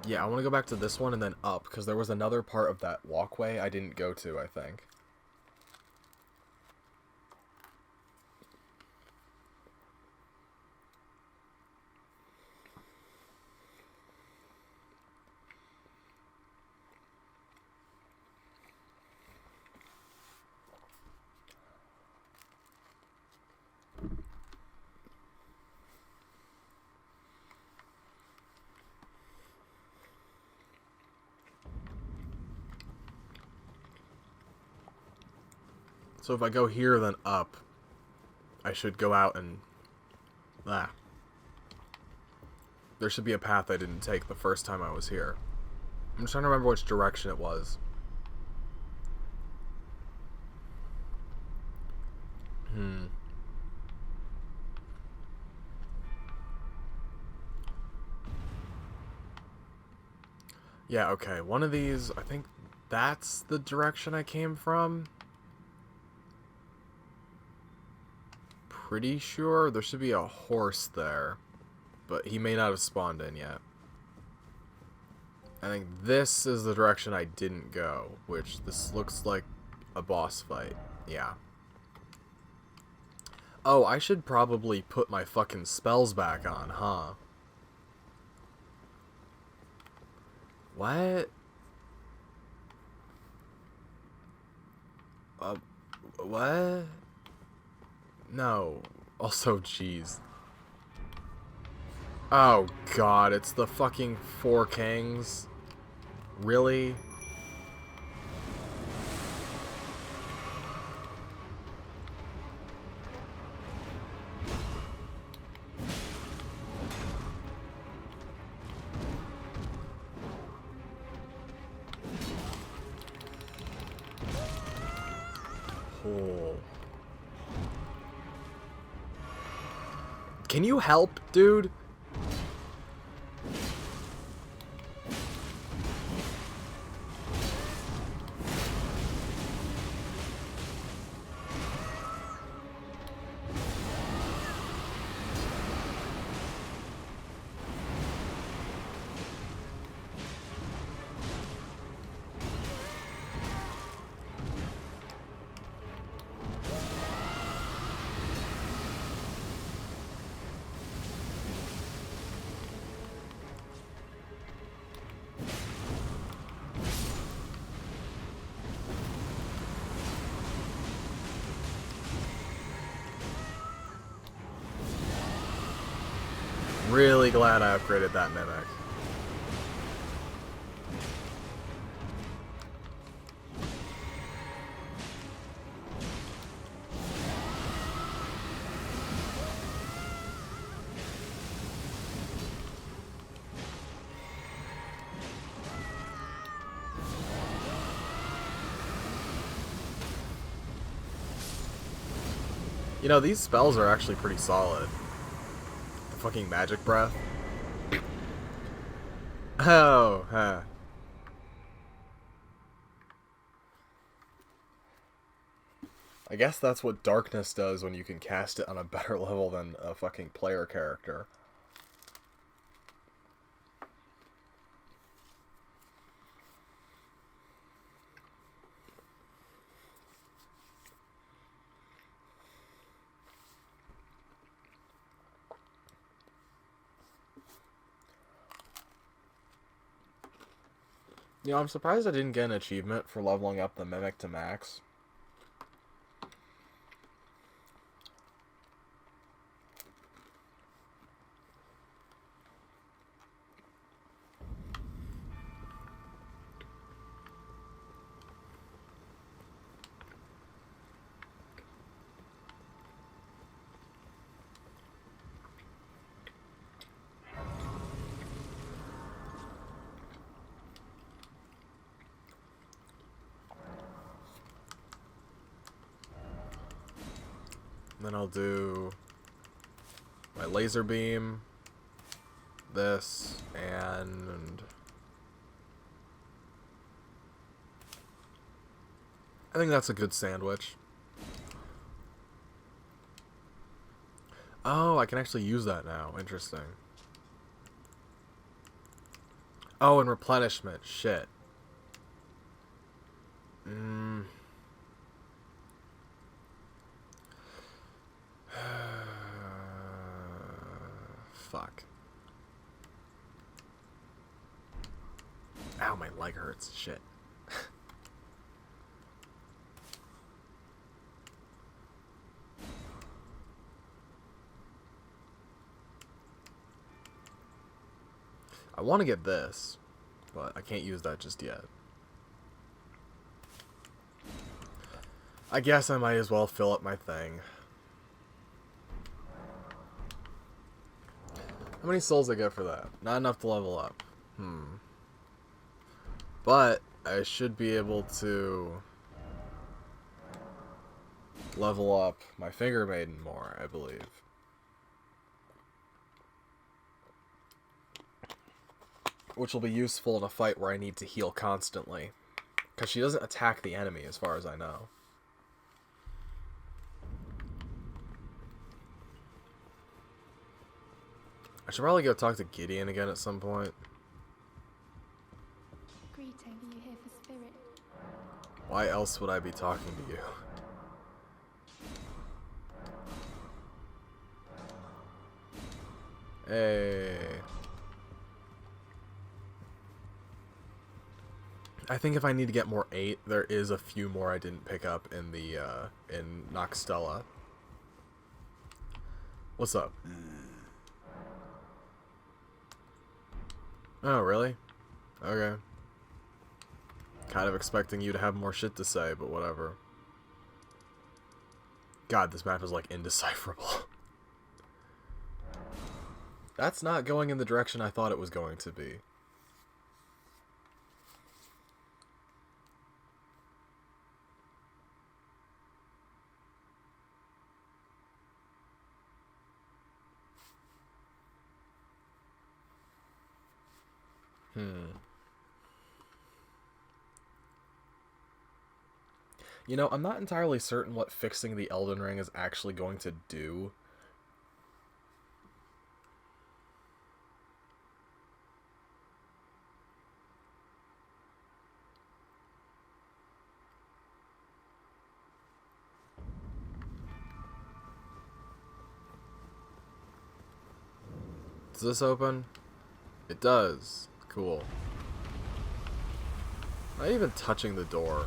Yeah, I want to go back to this one and then up, because there was another part of that walkway I didn't go to, I think. So if I go here, then up, I should go out and... Ah. There should be a path I didn't take the first time I was here. I'm just trying to remember which direction it was. Yeah, okay. One of these, I think that's the direction I came from. Pretty sure there should be a horse there, but he may not have spawned in yet. I think this is the direction I didn't go, which this looks like a boss fight. Yeah. Oh, I should probably put my fucking spells back on, huh? What? What? No. Also, jeez. Oh, God, it's the fucking Four Kings. Really? Oh. Can you help, dude? Really glad I upgraded that mimic. You know, these spells are actually pretty solid. The fucking magic breath. Oh, huh. I guess that's what darkness does when you can cast it on a better level than a fucking player character. You know, I'm surprised I didn't get an achievement for leveling up the Mimic to max. Then I'll do my laser beam, this, and I think that's a good sandwich. Oh, I can actually use that now. Interesting. Oh, and replenishment. Shit. Mm. Fuck. Ow, my leg hurts. Shit. I want to get this, but I can't use that just yet. I guess I might as well fill up my thing. How many souls I get for that? Not enough to level up. But I should be able to level up my Finger Maiden more, I believe. Which will be useful in a fight where I need to heal constantly. Because she doesn't attack the enemy, as far as I know. I should probably go talk to Gideon again at some point. Greeting, are you here for spirit? Why else would I be talking to you? Hey. I think if I need to get more 8, there is a few more I didn't pick up in the, in Noxtella. What's up? Oh, really? Okay. Kind of expecting you to have more shit to say, but whatever. God, this map is, like, indecipherable. That's not going in the direction I thought it was going to be. You know, I'm not entirely certain what fixing the Elden Ring is actually going to do. Does this open? It does. Cool. Not even touching the door.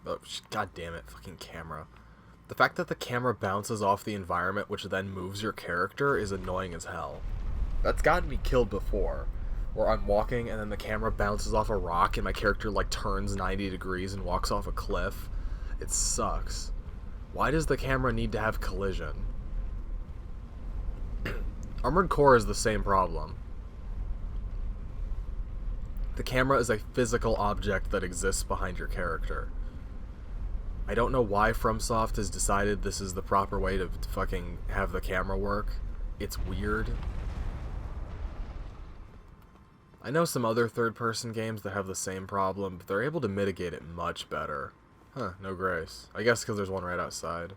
Oh, god damn it, fucking camera. The fact that the camera bounces off the environment, which then moves your character, is annoying as hell. That's gotten me killed before. Where I'm walking and then the camera bounces off a rock and my character, like, turns 90 degrees and walks off a cliff. It sucks. Why does the camera need to have collision? Armored Core is the same problem. The camera is a physical object that exists behind your character. I don't know why FromSoft has decided this is the proper way to fucking have the camera work. It's weird. I know some other third-person games that have the same problem, but they're able to mitigate it much better. Huh, no grace. I guess because there's one right outside.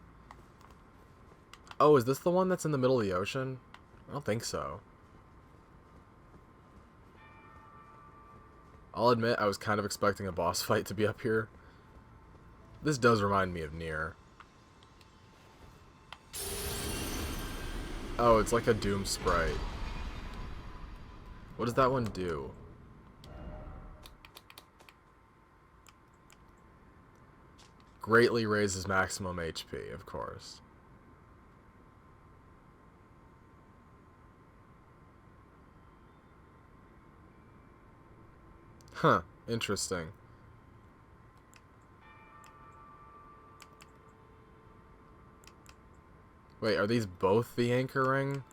Oh, is this the one that's in the middle of the ocean? I don't think so. I'll admit I was kind of expecting a boss fight to be up here. This does remind me of Nier. Oh, it's like a Doom sprite. What does that one do? Greatly raises maximum HP, of course. Huh, interesting. Wait, are these both the anchor ring?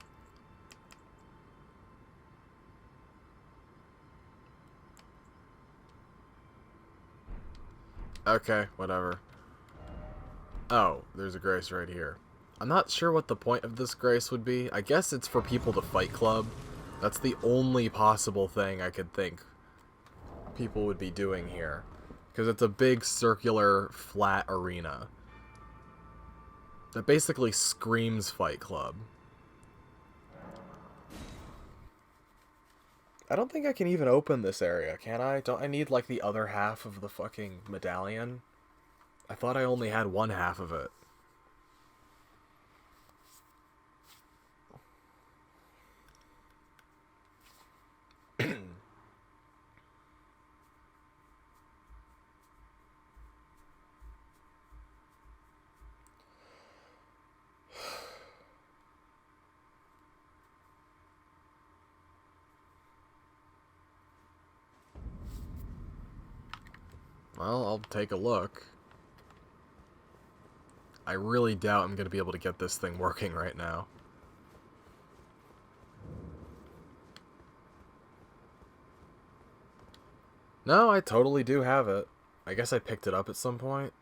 Okay, whatever. Oh, there's a grace right here. I'm not sure what the point of this grace would be. I guess it's for people to fight club. That's the only possible thing I could think people would be doing here. Because it's a big circular flat arena that basically screams Fight Club. I don't think I can even open this area, can I? Don't I need, like, the other half of the fucking medallion? I thought I only had one half of it. Well, I'll take a look. I really doubt I'm going to be able to get this thing working right now. No, I totally do have it. I guess I picked it up at some point.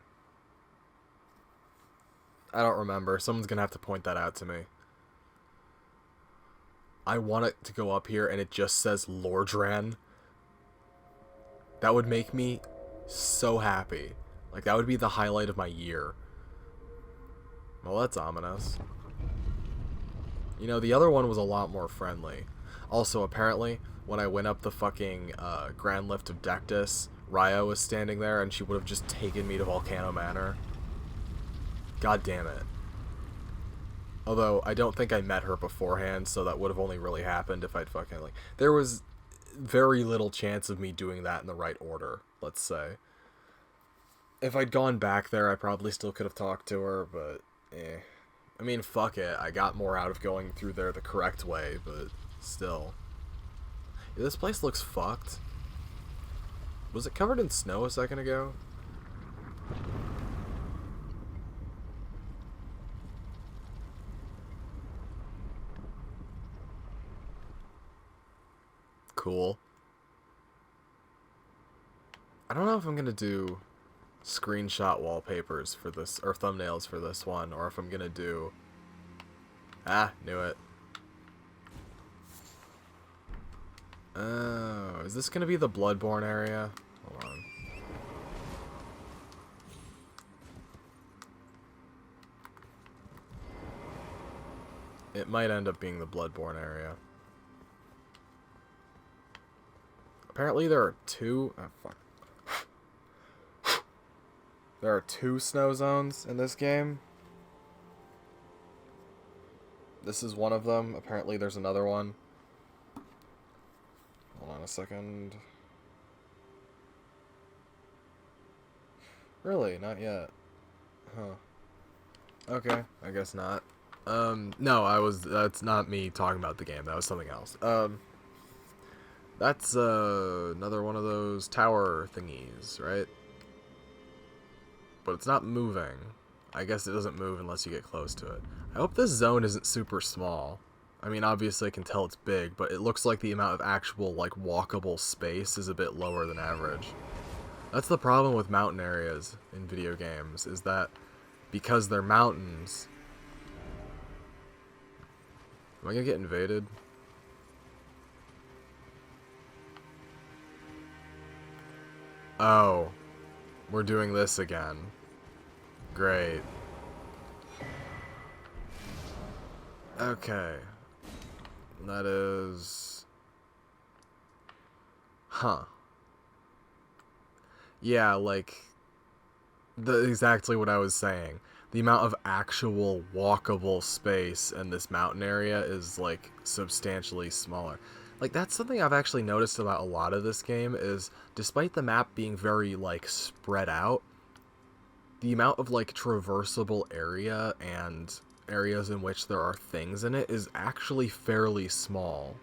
I don't remember. Someone's going to have to point that out to me. I want it to go up here and it just says Lordran. That would make me so happy. Like, that would be the highlight of my year. Well, that's ominous. You know, the other one was a lot more friendly. Also, apparently, when I went up the fucking Grand Lift of Dectus, Raya was standing there and she would have just taken me to Volcano Manor. God damn it. Although, I don't think I met her beforehand, so that would have only really happened if I'd fucking, like... There was very little chance of me doing that in the right order, let's say. If I'd gone back there, I probably still could have talked to her, but... I mean, fuck it. I got more out of going through there the correct way, but still. Yeah, this place looks fucked. Was it covered in snow a second ago? Cool. I don't know if I'm gonna do screenshot wallpapers for this, or thumbnails for this one, or if I'm gonna do... Ah, knew it. Oh, is this gonna be the Bloodborne area? Hold on. It might end up being the Bloodborne area. Apparently there are two... Oh, fuck. There are 2 snow zones in this game. This is one of them. Apparently there's another one. Hold on a second. Really? Not yet. Huh. Okay, I guess not. No, that's not me talking about the game. That was something else. That's, another one of those tower thingies, right? But it's not moving. I guess it doesn't move unless you get close to it. I hope this zone isn't super small. I mean, obviously I can tell it's big, but it looks like the amount of actual, like, walkable space is a bit lower than average. That's the problem with mountain areas in video games, is that because they're mountains... Am I gonna get invaded? Oh. We're doing this again. Great. Okay. That is... Huh. Yeah, like... exactly what I was saying. The amount of actual walkable space in this mountain area is, like, substantially smaller. Like, that's something I've actually noticed about a lot of this game, is despite the map being very, like, spread out, the amount of, like, traversable area and areas in which there are things in it is actually fairly small.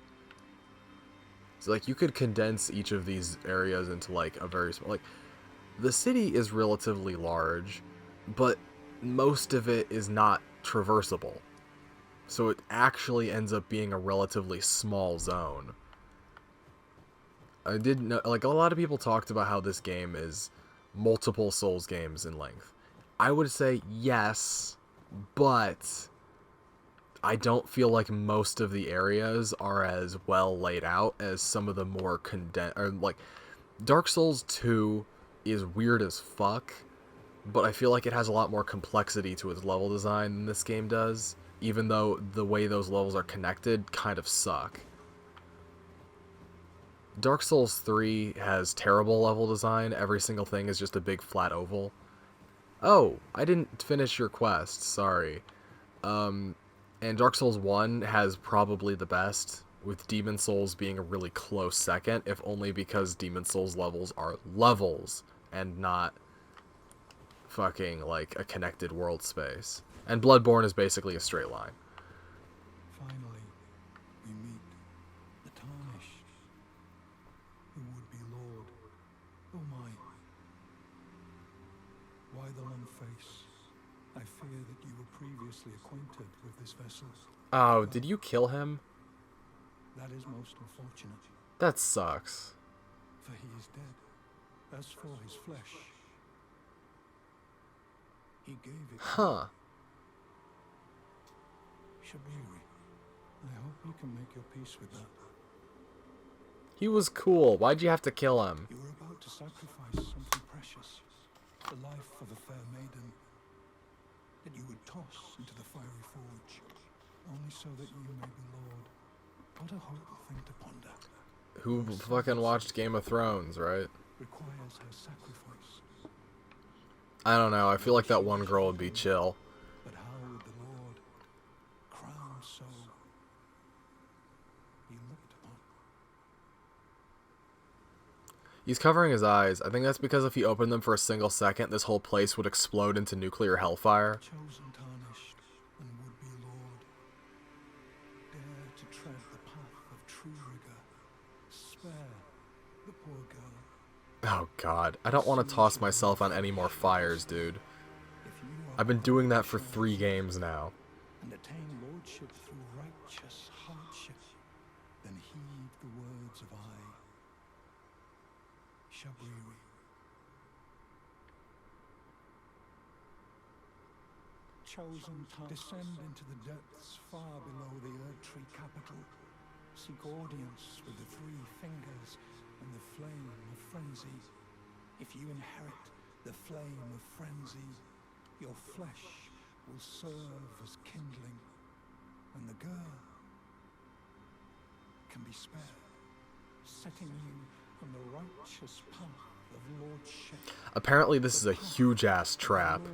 So, like, you could condense each of these areas into, like, a very small... Like, the city is relatively large, but most of it is not traversable. So it actually ends up being a relatively small zone. I did know, like, a lot of people talked about how this game is multiple Souls games in length. I would say yes, but I don't feel like most of the areas are as well laid out as some of the more condensed, or like Dark Souls 2 is weird as fuck, but I feel like it has a lot more complexity to its level design than this game does, even though the way those levels are connected kind of suck. Dark Souls 3 has terrible level design. Every single thing is just a big flat oval. Oh, I didn't finish your quest. Sorry. And Dark Souls 1 has probably the best, with Demon Souls being a really close second, if only because Demon Souls levels are levels and not fucking like a connected world space. And Bloodborne is basically a straight line. Finally, we meet the Tarnished, who would be Lord. Oh my. Why the long face? I fear that you were previously acquainted with this vessel. Oh, did you kill him? That is most unfortunate, That sucks. for he is dead. As for his flesh, he gave it. Huh. Shabiri, I hope you can make your peace with that. He was cool. Why'd you have to kill him? You were about to sacrifice something precious, the life of a fair maiden, that you would toss into the fiery forge, only so that you may be Lord. What a horrible thing to ponder. Who fucking watched Game of Thrones, right? Requires her sacrifice. I don't know. I feel like that one girl would be chill. But how would the Lord, crowned so, be looked upon? He's covering his eyes. I think that's because if he opened them for a single second, this whole place would explode into nuclear hellfire. Chosen tarnished and would be Lord, dare to tread the path of true rigor. Spare the poor girl. Oh god. I don't want to toss myself on any more fires, dude. If you are I've been doing that for 3 games now. and attain lordship through righteous hardship, then heed the words of I, Shabriri. Chosen to descend into the depths far below the Erdtree capital, seek audience with the 3 fingers and the flame of frenzy. If you inherit the flame of frenzy, your flesh will serve as kindling, and the girl can be spared, setting you on the righteous path of lordship. Apparently this is a huge-ass trap, Lord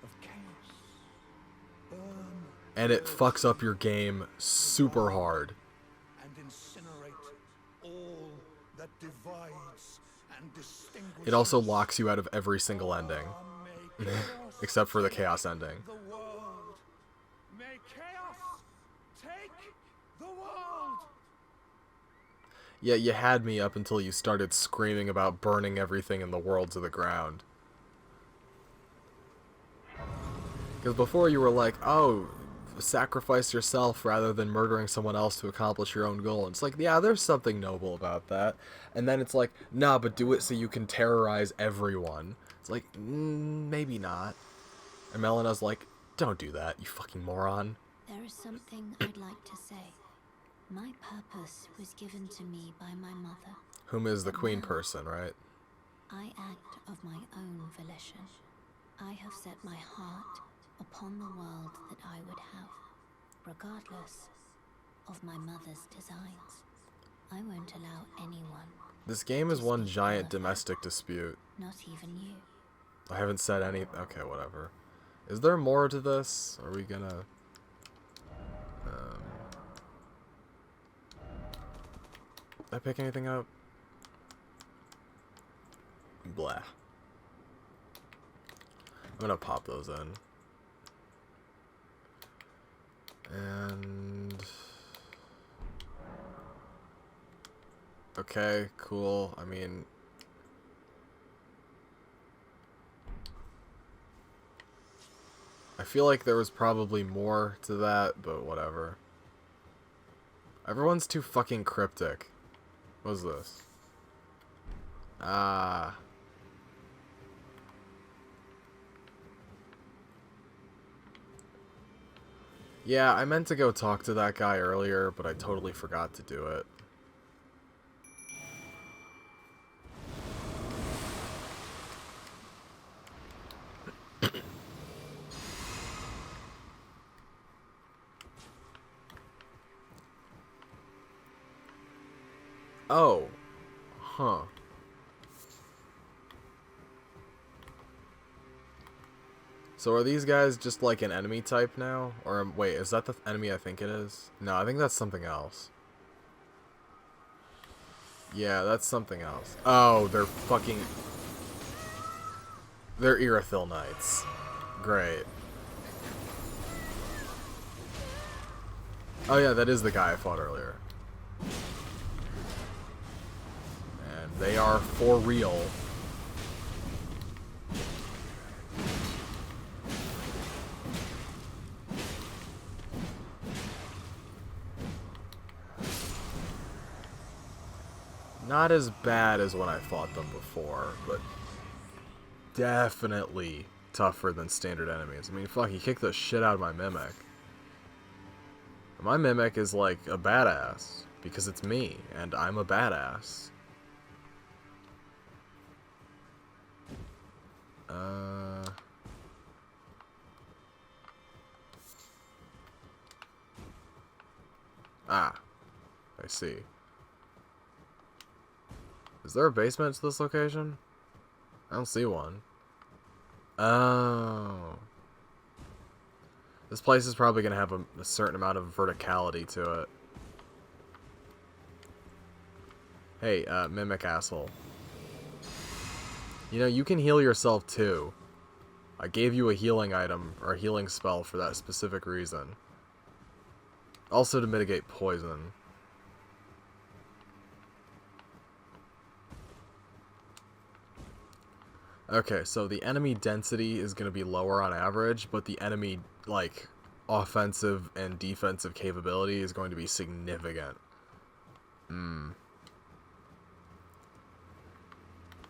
of chaos. Burn and it fucks up your game super hard. and incinerate all that divides and distinguishes. It also locks you out of every single ending, May chaos except for the chaos ending. the world. May chaos take the world. Yeah, you had me up until you started screaming about burning everything in the world to the ground. Because before you were like, oh, sacrifice yourself rather than murdering someone else to accomplish your own goal. And it's like, yeah, there's something noble about that. And then it's like, nah, but do it so you can terrorize everyone. It's like, maybe not. And Melena's like, don't do that, you fucking moron. There is something I'd like to say. My purpose was given to me by my mother. Whom is the queen person, right? I act of my own volition. I have set my heart upon the world that I would have, regardless of my mother's designs. I won't allow anyone, This game is one giant domestic dispute. not even you. I haven't said any... Okay, whatever. Is there more to this? Are we gonna... Did I pick anything up? Blah. I'm gonna pop those in. And... Okay, cool. I mean... I feel like there was probably more to that, but whatever. Everyone's too fucking cryptic. What's this? Ah. Yeah, I meant to go talk to that guy earlier, but I totally forgot to do it. Oh, Huh. So are these guys just like an enemy type now? Or wait, is that the enemy I think it is? No, I think that's something else. Yeah, that's something else. Oh, they're fucking... They're Irithyll Knights. Great. Oh yeah, that is the guy I fought earlier. And they are for real. Not as bad as when I fought them before, but definitely tougher than standard enemies. I mean, fuck, he kicked the shit out of my Mimic. My Mimic is like a badass, because it's me, and I'm a badass. Ah, I see. Is there a basement to this location? I don't see one. Oh. This place is probably going to have a certain amount of verticality to it. Hey, Mimic asshole. You know, you can heal yourself too. I gave you a healing item, or a healing spell for that specific reason. Also to mitigate poison. Okay, so the enemy density is going to be lower on average, but the enemy, like, offensive and defensive capability is going to be significant.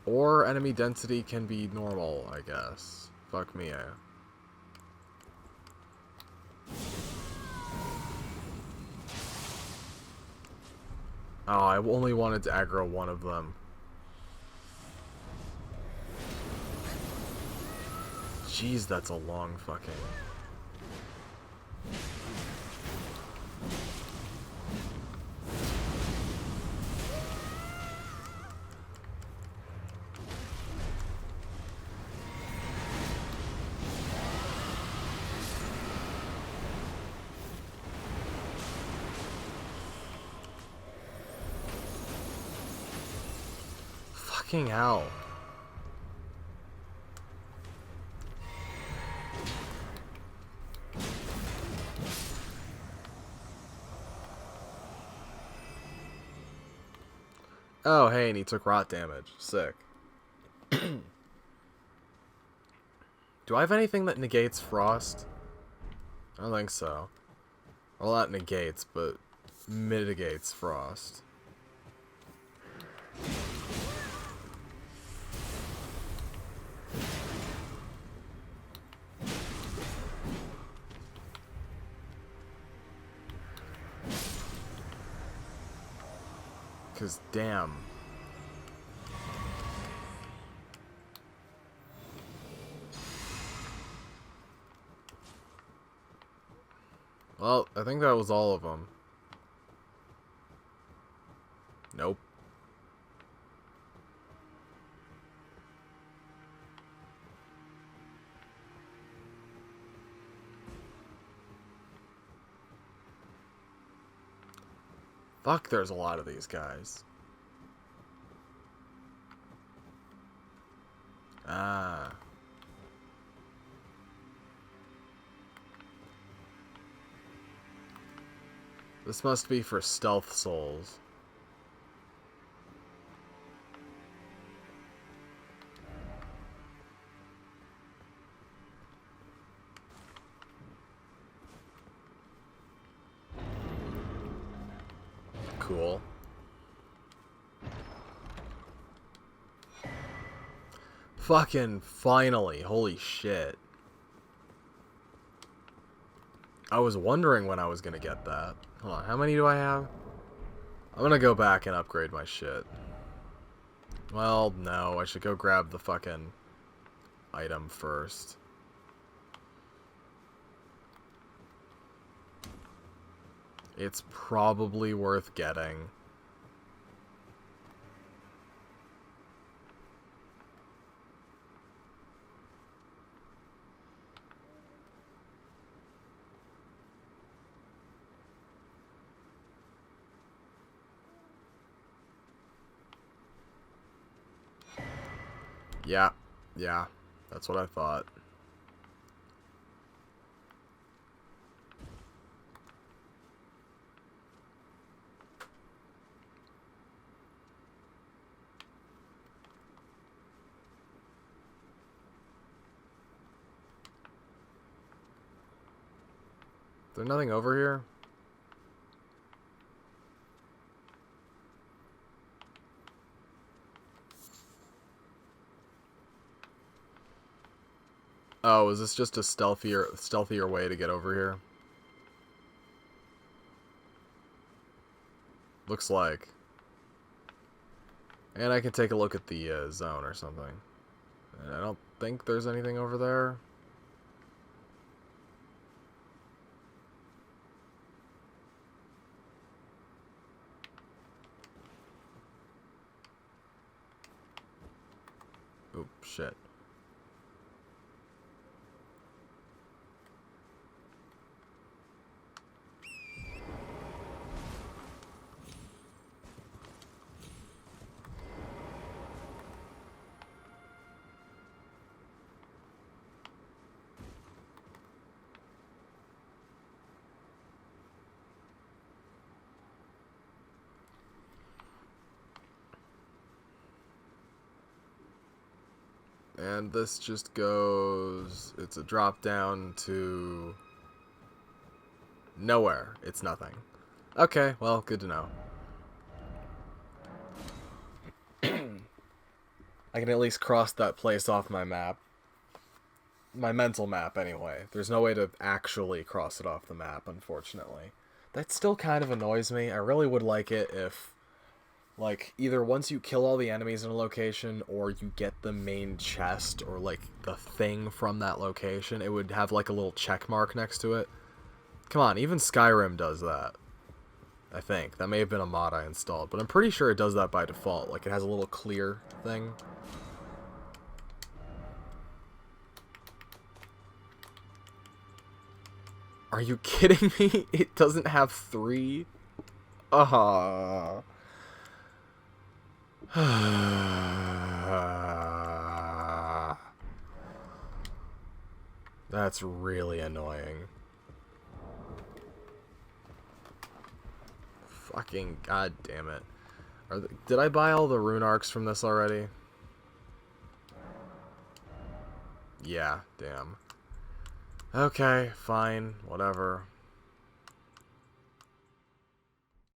Or enemy density can be normal, I guess. Fuck me, Oh, I only wanted to aggro one of them. Jeez, that's a long fucking... Fucking hell. Oh, hey, and he took rot damage. Sick. Do I have anything that negates frost? I don't think so. Well, not negates, but mitigates frost. Cause damn. Well, I think that was all of them. Nope. Fuck, there's a lot of these guys. Ah. This must be for stealth souls. Cool. Fucking finally. Holy shit. I was wondering when I was gonna get that. Hold on, how many do I have? I'm gonna go back and upgrade my shit. Well, no, I should go grab the fucking item first. It's probably worth getting. Yeah, yeah, that's what I thought. There's nothing over here? Oh, is this just a stealthier way to get over here? Looks like. And I can take a look at the zone or something. And I don't think there's anything over there. Oop, shit. And this just goes... It's a drop down to... nowhere. It's nothing. Okay, well, good to know. I can at least cross that place off my map. My mental map, anyway. There's no way to actually cross it off the map, unfortunately. That still kind of annoys me. I really would like it if... like, either once you kill all the enemies in a location, or you get the main chest, or, like, the thing from that location, it would have, like, a little check mark next to it. Come on, even Skyrim does that. I think. That may have been a mod I installed, but I'm pretty sure it does that by default. Like, it has a little clear thing. Are you kidding me? It doesn't have 3? Ah. That's really annoying. Fucking god damn it. Did I buy all the rune arcs from this already? Yeah, damn. Okay, fine, whatever.